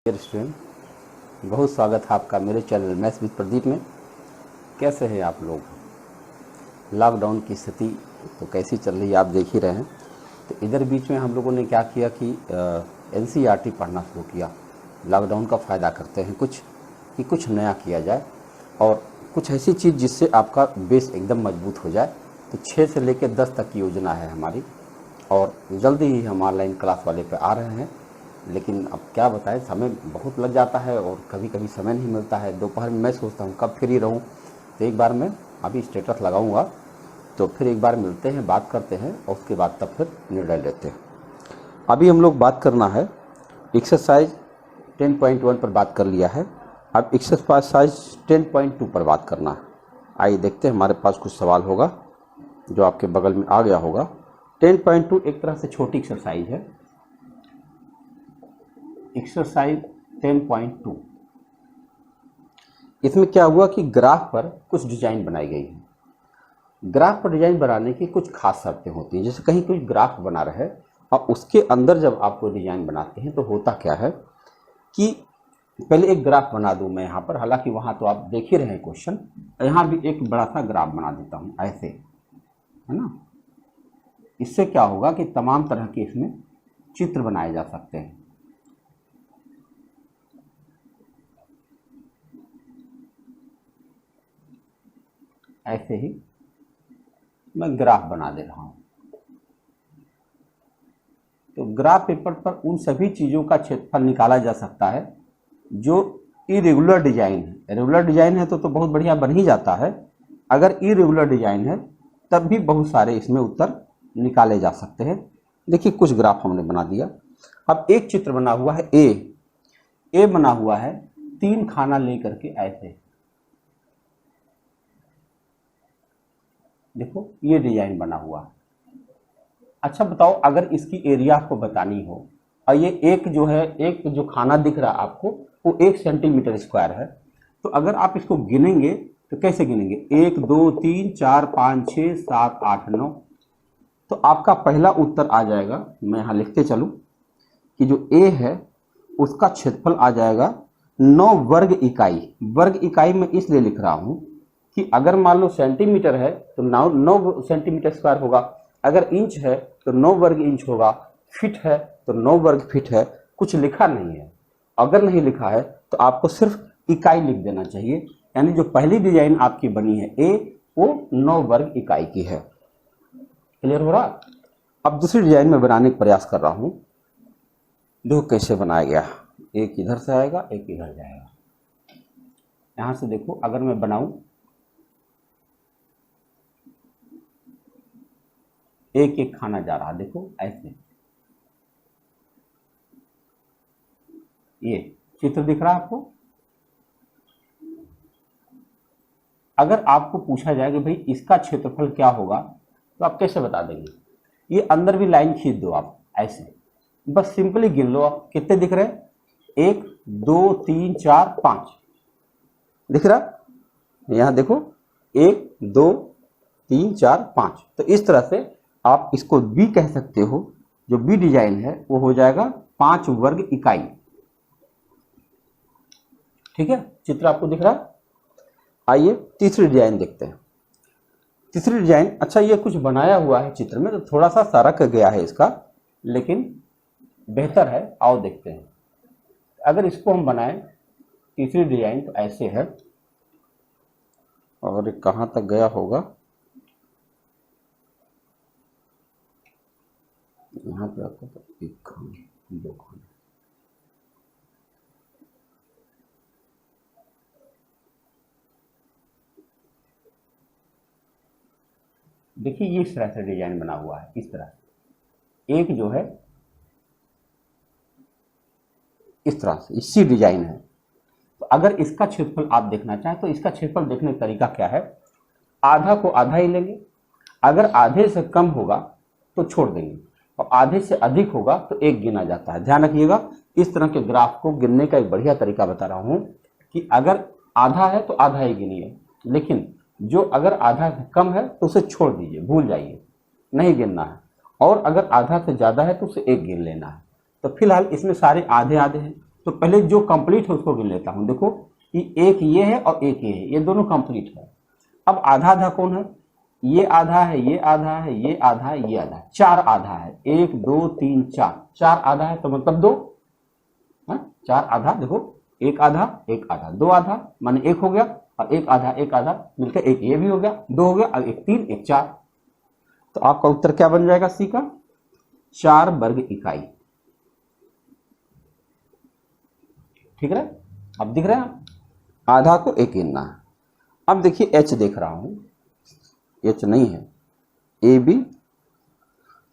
Dear student, बहुत स्वागत है आपका मेरे चैनल मैथ्स विद प्रदीप में। कैसे हैं आप लोग? लॉकडाउन की स्थिति तो कैसी चल रही है आप देख ही रहे हैं। तो इधर बीच में हम लोगों ने क्या किया कि एनसीईआरटी पढ़ना शुरू किया। लॉकडाउन का फ़ायदा करते हैं कुछ नया किया जाए और कुछ ऐसी चीज़ जिससे आपका बेस एकदम मजबूत हो जाए। तो 6 से लेकर 10 तक की योजना है हमारी और जल्दी ही हम ऑनलाइन क्लास वाले पे आ रहे हैं। लेकिन अब क्या बताएं, समय बहुत लग जाता है और कभी कभी समय नहीं मिलता है। दोपहर में मैं सोचता हूँ कब फ्री रहूँ, तो एक बार मैं अभी स्टेटस लगाऊंगा, तो फिर एक बार मिलते हैं, बात करते हैं और उसके बाद तब फिर निर्णय लेते हैं। अभी हम लोग बात करना है एक्सरसाइज 10.1 पर बात कर लिया है। अब एक्सरसाइज 10.2 पर बात करना है। आइए देखते हैं, हमारे पास कुछ सवाल होगा जो आपके बगल में आ गया होगा। 10.2 एक तरह से छोटी एक्सरसाइज है। एक्सरसाइज 10.2 इसमें क्या हुआ कि ग्राफ पर कुछ डिजाइन बनाई गई है। ग्राफ पर डिजाइन बनाने की कुछ खास शर्तें होती हैं। जैसे कहीं कोई ग्राफ बना रहे और उसके अंदर जब आप कोई डिजाइन बनाते हैं तो होता क्या है कि पहले एक ग्राफ बना दूं मैं यहाँ पर। हालांकि वहाँ तो आप देख ही रहे हैं क्वेश्चन, यहाँ भी एक बड़ा सा ग्राफ बना देता हूँ ऐसे, है ना। इससे क्या होगा कि तमाम तरह के इसमें चित्र बनाए जा सकते हैं। ऐसे ही मैं ग्राफ बना दे रहा हूं। तो ग्राफ पेपर पर उन सभी चीजों का क्षेत्रफल निकाला जा सकता है जो इरेगुलर डिजाइन है। रेगुलर डिजाइन है तो बहुत बढ़िया बन ही जाता है। अगर इरेगुलर डिजाइन है तब भी बहुत सारे इसमें उत्तर निकाले जा सकते हैं। देखिए कुछ ग्राफ हमने बना दिया। अब एक चित्र बना हुआ है ए बना हुआ है 3 खाना लेकर के ऐसे। देखो ये डिजाइन बना हुआ है। अच्छा बताओ, अगर इसकी एरिया आपको बतानी हो और ये एक जो है, एक जो खाना दिख रहा है आपको वो 1 सेंटीमीटर स्क्वायर है, तो अगर आप इसको गिनेंगे तो कैसे गिनेंगे? 1 2 3 4 5 6 7 8 9। तो आपका पहला उत्तर आ जाएगा, मैं यहाँ लिखते चलूँ कि जो ए है उसका क्षेत्रफल आ जाएगा 9 वर्ग इकाई। वर्ग इकाई में इसलिए लिख रहा हूँ कि अगर मान लो सेंटीमीटर है तो 9 सेंटीमीटर स्क्वायर होगा, अगर इंच है तो 9 वर्ग इंच होगा, फिट है तो 9 वर्ग फिट है। कुछ लिखा नहीं है। अगर नहीं लिखा है तो आपको सिर्फ इकाई लिख देना चाहिए। यानी जो पहली डिजाइन आपकी बनी है ए, वो 9 वर्ग इकाई की है। क्लियर हो रहा? अब दूसरी डिजाइन में बनाने का प्रयास कर रहा हूं। देखो कैसे बनाया गया। एक इधर से आएगा, एक इधर जाएगा। यहां से देखो, अगर मैं बनाऊं एक एक खाना जा रहा, देखो ऐसे। ये चित्र दिख रहा है आपको? अगर आपको पूछा जाए कि भाई इसका क्षेत्रफल क्या होगा तो आप कैसे बता देंगे? ये अंदर भी लाइन खींच दो आप ऐसे, बस सिंपली गिन लो आप कितने दिख रहे हैं। 1 2 3 4 5 दिख रहा। यहां देखो 1 2 3 4 5। तो इस तरह से आप इसको बी कह सकते हो। जो बी डिजाइन है वो हो जाएगा 5 वर्ग इकाई। ठीक है, चित्र आपको दिख रहा है। आइए तीसरी डिजाइन देखते हैं। तीसरी डिजाइन, अच्छा ये कुछ बनाया हुआ है चित्र में तो थोड़ा सा सरक गया है इसका, लेकिन बेहतर है। आओ देखते हैं। अगर इसको हम बनाएं तीसरी डिजाइन तो ऐसे है, और कहां तक गया होगा, यहाँ पे आपको तो 1 खाना 2 खाना। देखिए ये इस तरह से डिजाइन बना हुआ है। इस तरह से एक जो है इस तरह से इसी डिजाइन है। तो अगर इसका क्षेत्रफल आप देखना चाहें तो इसका क्षेत्रफल देखने का तरीका क्या है? आधा को आधा ही लेंगे, अगर आधे से कम होगा तो छोड़ देंगे, और आधे से अधिक होगा तो 1 गिना जाता है। ध्यान रखिएगा, इस तरह के ग्राफ को गिनने का एक बढ़िया तरीका बता रहा हूं कि अगर आधा है तो आधा ही गिनिए, लेकिन जो अगर आधा से कम है तो उसे छोड़ दीजिए, भूल जाइए, नहीं गिनना है। और अगर आधा से ज्यादा है तो उसे 1 गिन लेना है। तो फिलहाल इसमें सारे आधे आधे हैं, तो पहले जो कंप्लीट है उसको गिन लेता हूं। देखो कि एक ये है और एक ये है, ये दोनों कंप्लीट है। अब आधा आधा कौन है, ये आधा है, ये आधा है, ये आधा है, ये आधा है, चार आधा है, 1 2 3 4, चार आधा है तो मतलब दो, चार आधा, देखो एक आधा, दो आधा माने एक हो गया, और एक आधा मिलकर एक, ये भी हो गया, दो हो गया, और एक तीन, एक चार। तो आपका उत्तर क्या बन जाएगा सी का, 4 वर्ग इकाई। ठीक है, अब दिख रहा है, आधा को एक गिनना है। अब देखिए एच देख रहा हूं, एच नहीं है, ए बी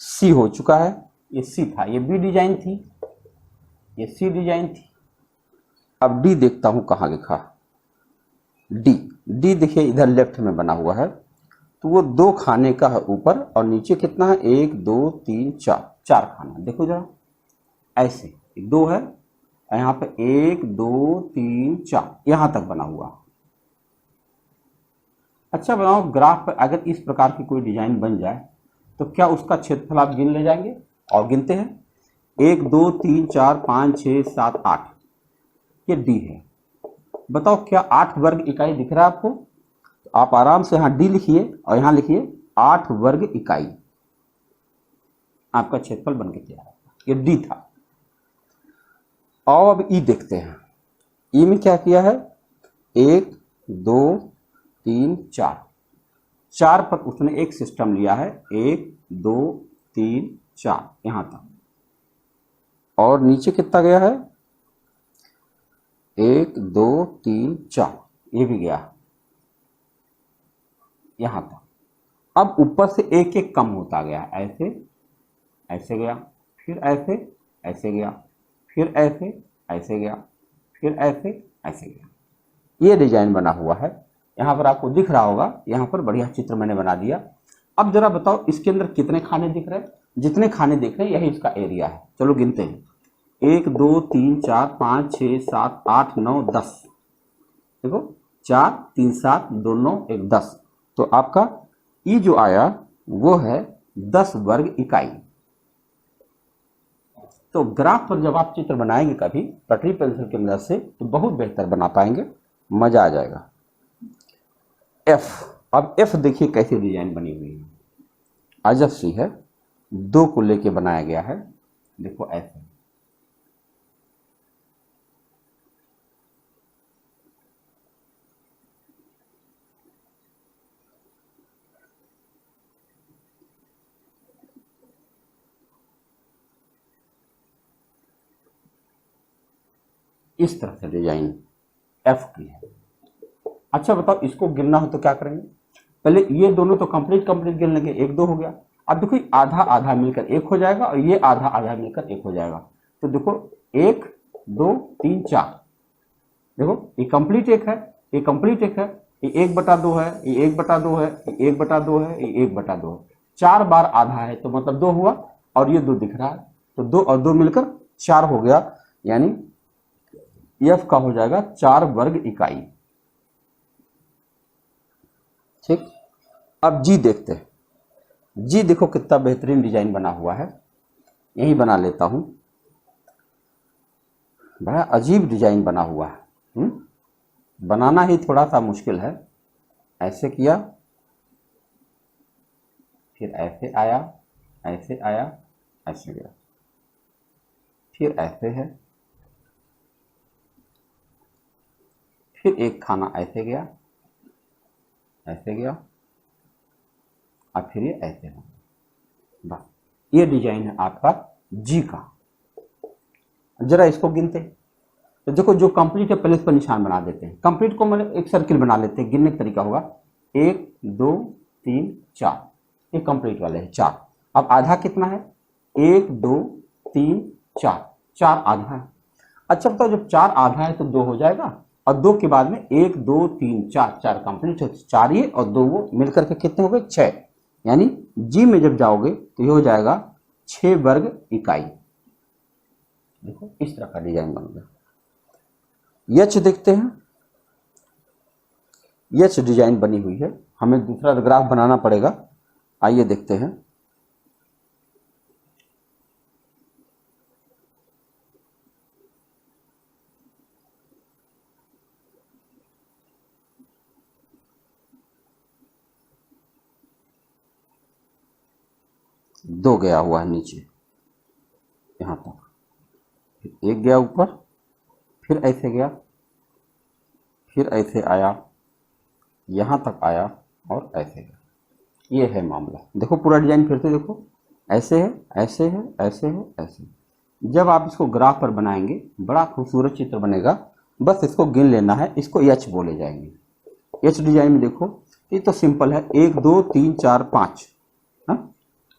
सी हो चुका है, ये सी था, ये बी डिजाइन थी, ये सी डिजाइन थी। अब डी देखता हूं कहां लिखा, डी, डी देखिए इधर लेफ्ट में बना हुआ है, तो वो दो खाने का है ऊपर, और नीचे कितना है, 1 2 3 4, चार खाना। देखो जरा ऐसे, दो है यहाँ पे, 1 2 3 4 यहां तक बना हुआ। अच्छा बनाओ, ग्राफ पर अगर इस प्रकार की कोई डिजाइन बन जाए तो क्या उसका क्षेत्रफल आप गिन ले जाएंगे, और गिनते हैं, 1 2 3 4 5 6 7 8, ये डी है। बताओ क्या 8 वर्ग इकाई दिख रहा है आपको, तो आप आराम से यहाँ डी लिखिए और यहाँ लिखिए 8 वर्ग इकाई, आपका क्षेत्रफल बन के तैयार है। ये डी था। और अब ई देखते हैं, ई में क्या किया है, 1 2 3 4, चार पर उसने एक सिस्टम लिया है, 1 2 3 4 यहां तक, और नीचे कितना गया है, 1 2 3 4, ये भी गया यहां तक। अब ऊपर से एक एक कम होता गया, ऐसे ऐसे गया, फिर ऐसे ऐसे गया, फिर ऐसे ऐसे गया, फिर ऐसे ऐसे गया। ये डिजाइन बना हुआ है, यहां पर आपको दिख रहा होगा, यहां पर बढ़िया चित्र मैंने बना दिया। अब जरा बताओ इसके अंदर कितने खाने दिख रहे हैं, जितने खाने दिख रहे हैं यही इसका एरिया है। चलो गिनते हैं, 1 2 3 4 5 6 7 8 9 10, देखो 4 3 7 2 9 1 10, तो आपका ई जो आया वो है 10 वर्ग इकाई। तो ग्राफ पर जब आप चित्र बनाएंगे कभी पटरी पेंसिल की मदद से तो बहुत बेहतर बना पाएंगे, मजा आ जाएगा। एफ, अब एफ देखिए कैसी डिजाइन बनी हुई है, अजब सी है, दो को लेके बनाया गया है, देखो ऐसे। इस तरह से डिजाइन एफ की है। अच्छा बताओ इसको गिनना हो तो क्या करेंगे, पहले ये दोनों तो कंप्लीट गिन लेंगे, 1 2 हो गया। अब देखो आधा आधा मिलकर एक हो जाएगा, और ये आधा आधा मिलकर एक हो जाएगा, तो देखो 1 2 3 4, देखो ये कंप्लीट एक है, ये कंप्लीट एक है, ये 1/2 है, ये 1/2 है, ये 1/2 है, ये 1/2 है, 4 बार आधा है तो मतलब 2 हुआ, और ये 2 दिख रहा है, तो 2 और 2 मिलकर 4 हो गया, यानी एफ का हो जाएगा 4 वर्ग इकाई। ठीक, अब जी देखते हैं, जी देखो कितना बेहतरीन डिजाइन बना हुआ है, यही बना लेता हूं, बड़ा अजीब डिजाइन बना हुआ है, बनाना ही थोड़ा सा मुश्किल है। ऐसे किया, फिर ऐसे आया, ऐसे आया, ऐसे गया, फिर ऐसे है, फिर एक खाना ऐसे गया, ऐसे गया, और फिर ये ऐसे हो, बस ये डिजाइन है आपका जी का। जरा इसको गिनते, तो देखो जो कंप्लीट है पहले इस पर निशान बना देते हैं, कंप्लीट को मतलब एक सर्किल बना लेते हैं, गिनने का तरीका होगा 1 2 3 4, ये कंप्लीट वाले हैं 4। अब आधा कितना है, 1 2 3 4, 4 आधा है। अच्छा बताओ जब 4 आधा है तो 2 हो जाएगा, और 2 के बाद में 1 2 3 4, 4 कंप्लीट है, 4 ये और 2 वो मिलकर के कितने हो गए, 6, यानी जी में जब जाओगे तो ये हो जाएगा 6 वर्ग इकाई। देखो इस तरह का डिजाइन बन गया। यच देखते हैं, यच डिजाइन बनी हुई है, हमें दूसरा ग्राफ बनाना पड़ेगा, आइए देखते हैं। 2 गया हुआ है नीचे यहाँ तक, फिर 1 गया ऊपर, फिर ऐसे गया, फिर ऐसे आया, यहाँ तक आया और ऐसे गया। ये है मामला। देखो पूरा डिजाइन फिर से देखो, ऐसे है, ऐसे है, ऐसे है, ऐसे। जब आप इसको ग्राफ पर बनाएंगे बड़ा खूबसूरत चित्र बनेगा। बस इसको गिन लेना है, इसको एच बोले जाएंगे। एच डिजाइन में देखो ये तो सिंपल है, 1 2 3 4 5। हाँ,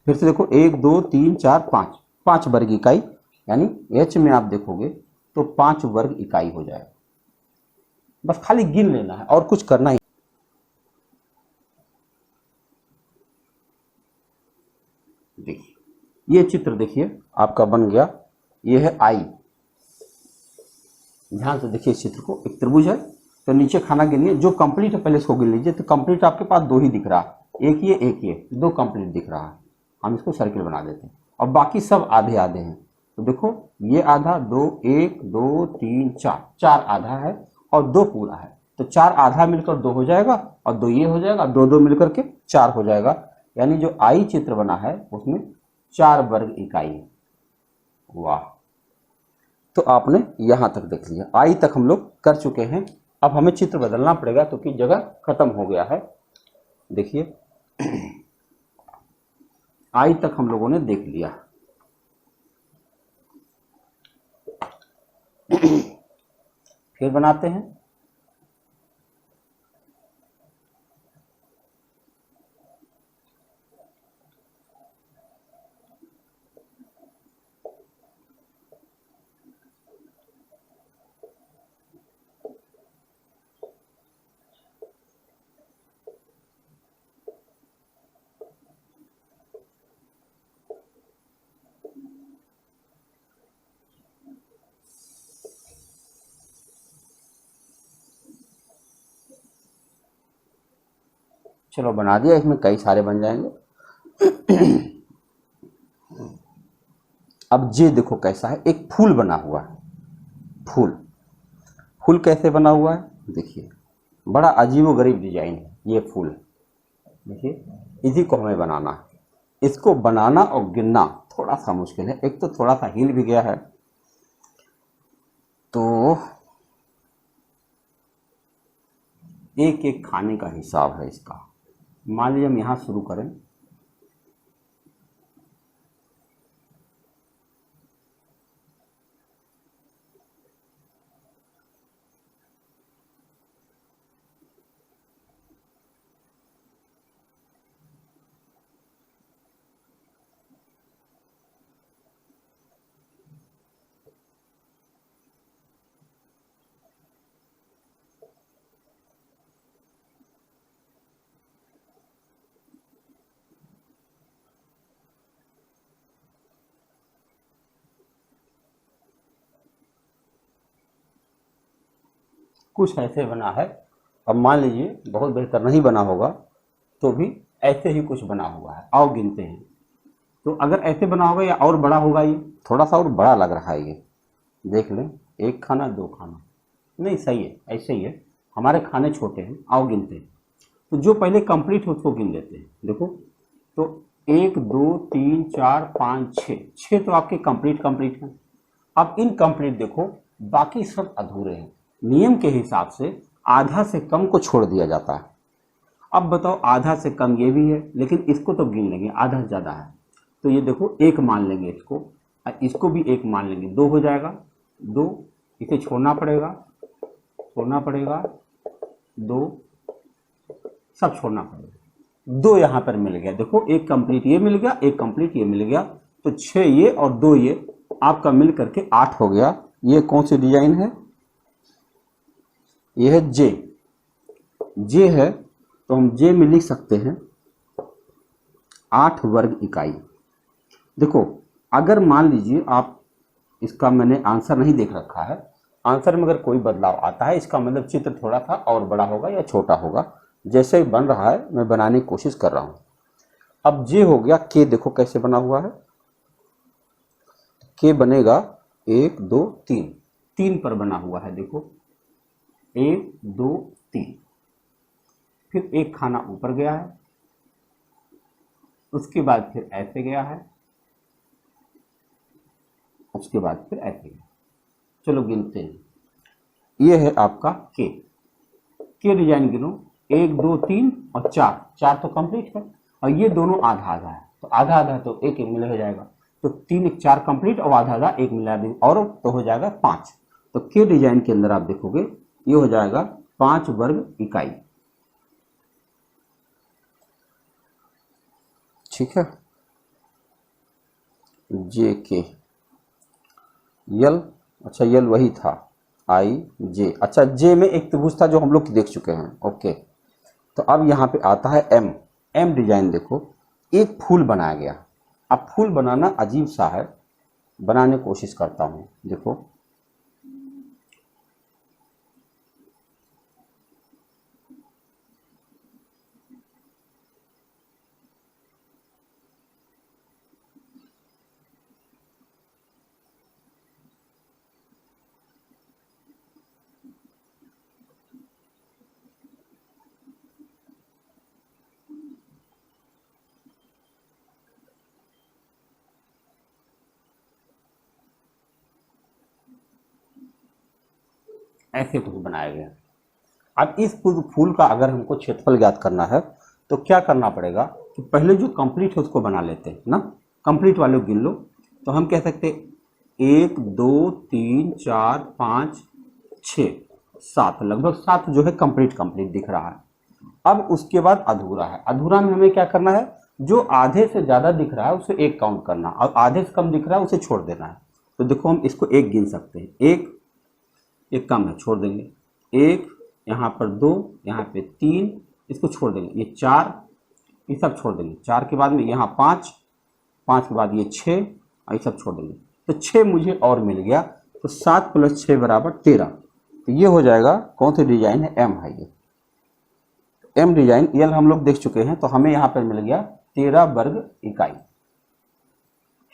फिर से देखो 1 2 3 4 5, 5 वर्ग इकाई, यानी एच में आप देखोगे तो 5 वर्ग इकाई हो जाएगा। बस खाली गिन लेना है और कुछ करना ही। देखिए ये चित्र देखिए आपका बन गया। ये है आई, ध्यान से देखिए इस चित्र को। एक त्रिभुज है तो नीचे खाना गिनिए, जो कंप्लीट है पहले इसको गिन लीजिए। तो कंप्लीट आपके पास 2 ही दिख रहा है, एक ये 2 कंप्लीट दिख रहा है। हम इसको सर्किल बना देते हैं और बाकी सब आधे आधे हैं। तो देखो ये आधा 2, 1 2 3 4, 4 आधा है और 2 पूरा है। तो 4 आधा मिलकर 2 हो जाएगा और 2 ये हो जाएगा, 2 2 मिलकर के 4 हो जाएगा। यानी जो आई चित्र बना है उसमें 4 वर्ग इकाई है। वाह, तो आपने यहां तक देख लिया, आई तक हम लोग कर चुके हैं। अब हमें चित्र बदलना पड़ेगा क्योंकि जगह खत्म हो गया है। देखिए आई तक हम लोगों ने देख लिया। फिर बनाते हैं। चलो बना दिया, इसमें कई सारे बन जाएंगे। अब ये देखो कैसा है, एक फूल बना हुआ है। फूल, फूल कैसे बना हुआ है देखिए, बड़ा अजीबोगरीब डिजाइन है ये फूल। देखिए इसी को हमें बनाना है। इसको बनाना और गिनना थोड़ा सा मुश्किल है, एक तो थोड़ा सा हिल भी गया है। तो एक एक खाने का हिसाब है इसका। मान लीजिए हम यहां शुरू करें, कुछ ऐसे बना है। अब मान लीजिए बहुत बेहतर नहीं बना होगा तो भी ऐसे ही कुछ बना हुआ है। आओ गिनते हैं। तो अगर ऐसे बना होगा या और बड़ा होगा, ये थोड़ा सा और बड़ा लग रहा है। ये देख लें, 1 खाना 2 खाना, नहीं सही है, ऐसे ही है। हमारे खाने छोटे हैं, आओ गिनते हैं। तो जो पहले कंप्लीट हो उसको गिन लेते हैं। देखो तो 1 2 3 4 5 6, 6 तो आपके कंप्लीट हैं। अब इनकम्प्लीट देखो, बाकी सब अधूरे हैं। नियम के हिसाब से आधा से कम को छोड़ दिया जाता है। अब बताओ आधा से कम ये भी है, लेकिन इसको तो गिन लेंगे, आधा ज़्यादा है। तो ये देखो 1 मान लेंगे इसको, और इसको भी 1 मान लेंगे, 2 हो जाएगा। 2 इसे छोड़ना पड़ेगा, 2 सब छोड़ना पड़ेगा। 2 यहाँ पर मिल गया। देखो 1 कंप्लीट ये मिल गया, 1 कंप्लीट ये मिल गया। तो 6 ये और 2 ये आपका मिल करके 8 हो गया। ये कौन सी डिजाइन है? ये है जे। जे है तो हम जे में लिख सकते हैं 8 वर्ग इकाई। देखो अगर मान लीजिए आप, इसका मैंने आंसर नहीं देख रखा है, आंसर में अगर कोई बदलाव आता है इसका मतलब चित्र थोड़ा सा और बड़ा होगा या छोटा होगा। जैसे बन रहा है मैं बनाने की कोशिश कर रहा हूं। अब जे हो गया, के देखो कैसे बना हुआ है। के बनेगा 1 2 3, 3 पर बना हुआ है। देखो 1 2 3, फिर 1 खाना ऊपर गया है, उसके बाद फिर ऐसे गया है, उसके बाद फिर ऐसे गया। चलो गिनते हैं। ये है आपका के डिजाइन गिनो, 1 2 3 और 4, 4 तो कंप्लीट है, और ये दोनों आधा आधा है, तो आधा आधा तो एक एक मिले हो जाएगा, तो 3 1 4 कंप्लीट और आधा आधा एक मिला देंगे और तो हो जाएगा 5। तो के डिजाइन के अंदर आप देखोगे ये हो जाएगा 5 वर्ग इकाई। ठीक है, जे के यल, अच्छा यल वही था, आई जे, अच्छा जे में एक त्रिभुज था जो हम लोग देख चुके हैं। ओके, तो अब यहाँ पे आता है एम। एम डिजाइन देखो, एक फूल बनाया गया। अब फूल बनाना अजीब सा है, बनाने की कोशिश करता हूँ। देखो ऐसे कुछ बनाया गया। अब इस फूल का अगर हमको क्षेत्रफल ज्ञात करना है तो क्या करना पड़ेगा कि पहले जो कंप्लीट है उसको बना लेते हैं ना, कंप्लीट वाले गिन लो। तो हम कह सकते 1 2 3 4 5 6 7, लगभग 7 जो है कंप्लीट दिख रहा है। अब उसके बाद अधूरा है, अधूरा में हमें क्या करना है, जो आधे से ज़्यादा दिख रहा है उसे एक काउंट करना और आधे से कम दिख रहा है उसे छोड़ देना है। तो देखो हम इसको एक गिन सकते हैं, एक कम है छोड़ देंगे, 1 यहाँ पर 2, यहाँ पे 3, इसको छोड़ देंगे, ये 4, ये सब छोड़ देंगे, 4 के बाद में यहाँ 5, 5 के बाद ये 6 और ये सब छोड़ देंगे, तो 6 मुझे और मिल गया। तो 7 + 6 = 13। तो ये हो जाएगा, कौन सी डिजाइन है, एम है ये एम डिजाइन। यल हम लोग देख चुके हैं, तो हमें यहाँ पर मिल गया 13 वर्ग इकाई।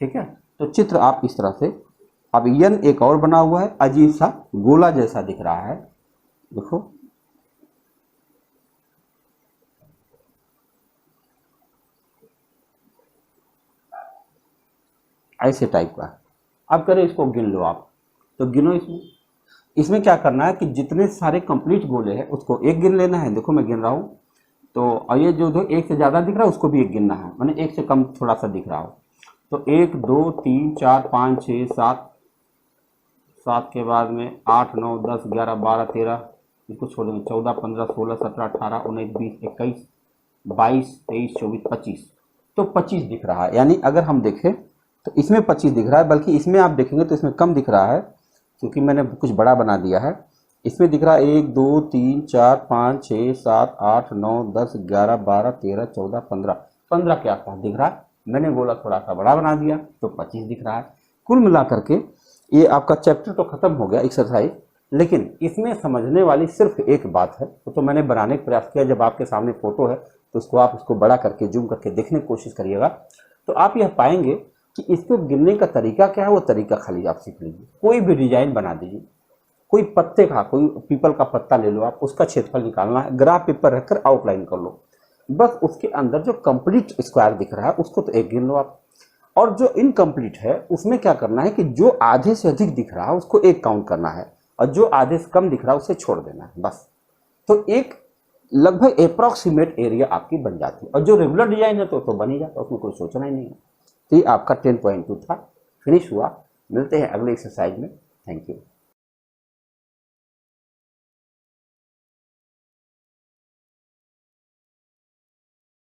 ठीक है, तो चित्र आप इस तरह से, अब यन एक और बना हुआ है, अजीब सा गोला जैसा दिख रहा है, देखो ऐसे टाइप का। अब करें इसको गिन लो आप, तो गिनो इसमें क्या करना है कि जितने सारे कंप्लीट गोले हैं उसको एक गिन लेना है। देखो मैं गिन रहा हूँ, तो और ये जो एक से ज़्यादा दिख रहा है उसको भी एक गिनना है, मैंने एक से कम थोड़ा सा दिख रहा हो। तो 1 2 3 4 5 6 7, 7 के बाद में 8 9 10 11 12 13, इसको छोड़ देंगे, 14 15 16 17 18 19 20 21 22 23 24 25, तो 25 दिख रहा है। यानी अगर हम देखें तो इसमें 25 दिख रहा है, बल्कि इसमें आप देखेंगे तो इसमें कम दिख रहा है क्योंकि मैंने कुछ बड़ा बना दिया है। इसमें दिख रहा है 1 2 3 4 5 6 7 8 9 10 11 12 13 14 15, 15 के आसपास दिख रहा है। मैंने गोला थोड़ा सा बड़ा बना दिया तो 25 दिख रहा है। कुल मिला करके ये आपका चैप्टर तो खत्म हो गया एक्सरसाइज, लेकिन इसमें समझने वाली सिर्फ एक बात है, तो मैंने बनाने का प्रयास किया। जब आपके सामने फोटो है तो उसको आप उसको बड़ा करके जूम करके देखने की कोशिश करिएगा, तो आप यह पाएंगे कि इसको गिनने का तरीका क्या है, वो तरीका खाली आप सीख लीजिए। कोई भी डिजाइन बना दीजिए, कोई पत्ते का, कोई पीपल का पत्ता ले लो आप, उसका क्षेत्रफल निकालना है, ग्राफ पेपर रखकर आउटलाइन कर लो, बस उसके अंदर जो कंप्लीट स्क्वायर दिख रहा है उसको तो एक गिन लो आप, और जो इनकम्प्लीट है उसमें क्या करना है कि जो आधे से अधिक दिख रहा है उसको एक काउंट करना है और जो आधे से कम दिख रहा है उसे छोड़ देना है, बस। तो एक लगभग अप्रॉक्सीमेट एरिया आपकी बन जाती है, और जो रेगुलर डिजाइन है तो बन ही जाता है, उसमें कोई सोचना ही नहीं है। तो ये आपका 10.2 था, फिनिश हुआ। मिलते हैं अगले एक्सरसाइज में। Thank you.